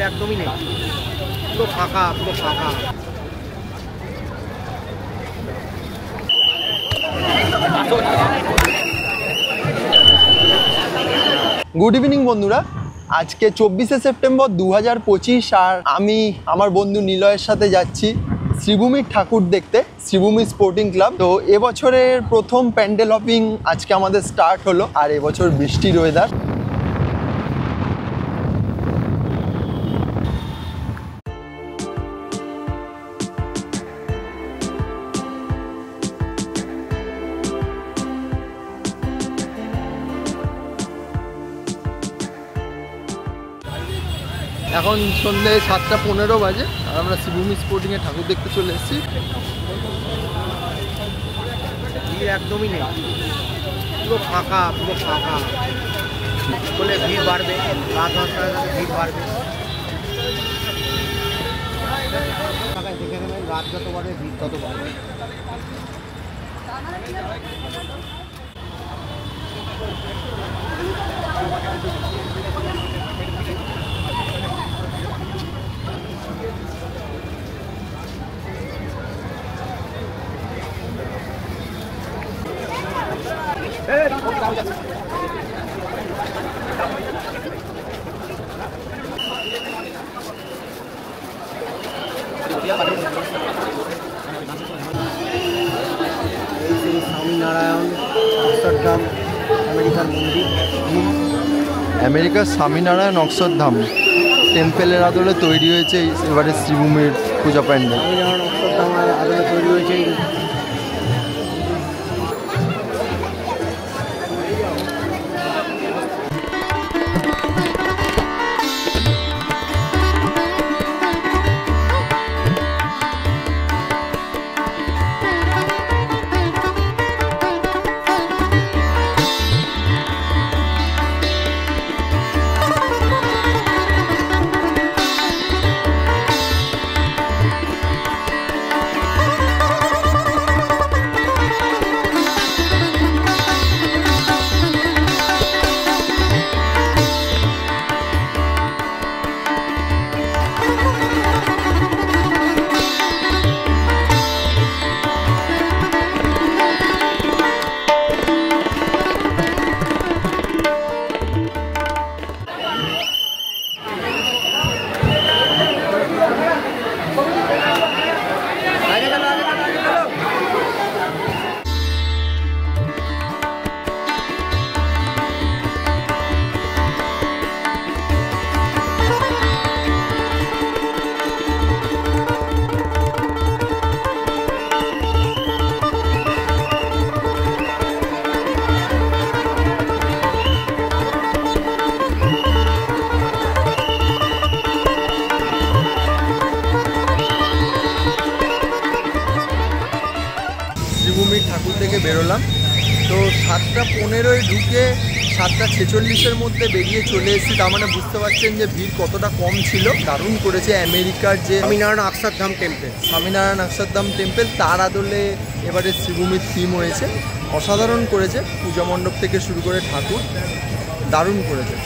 একদমই নেই, পুরো ফাঁকা, পুরো ফাঁকা। গুড ইভিনিং বন্ধুরা, আজকে 24শে সেপ্টেম্বর 2025 আর আমি আমার বন্ধু নিলয়ের সাথে যাচ্ছি শ্রীভূমির ঠাকুর দেখতে, শ্রীভূমি স্পোর্টিং ক্লাব। তো এবছরের প্রথম প্যান্ডেল হপিং আজকে আমাদের স্টার্ট হলো, আর এবছর বৃষ্টির ওয়েদার। এখন সন্ধ্যে 7:15 বাজে আর আমরা শ্রীভূমি স্পোর্টিংয়ে ঠাকুর দেখতে চলে এসেছি। ভিড় একদমই নেই, পুরো ফাঁকা, পুরো ফাঁকা। বলে ভিড় বাড়বে, রাত 10টার ভিড় বাড়বে। দেখে নেবেন, রাত যত বাড়বে ভিড় তত বাড়বে। স্বামীনারায়ণ অক্ষরধাম আমেরিকার মন্দির, আমেরিকার স্বামীনারায়ণ অক্ষরধাম টেম্পেলের আদলে তৈরি হয়েছে এবারে শ্রীভূমির পূজা প্যান্ডেল। স্বামীনারায়ণ অক্ষরধামের আদলে তৈরি হয়েছে। শ্রীভূমির ঠাকুর থেকে বেরোলাম, তো 7:15 ঢুকে 7:46 মধ্যে বেরিয়ে চলে এসেছি। তার মানে বুঝতে পারছেন যে ভিড় কতটা কম ছিল। দারুণ করেছে আমেরিকার যে স্বামীনারায়ণ অক্ষরধাম টেম্পেল, স্বামীনারায়ণ অক্ষরধাম টেম্পেল, তার আদলে এবারে শ্রীভূমির থিম হয়েছে। অসাধারণ করেছে, পূজা মণ্ডপ থেকে শুরু করে ঠাকুর দারুণ করেছে।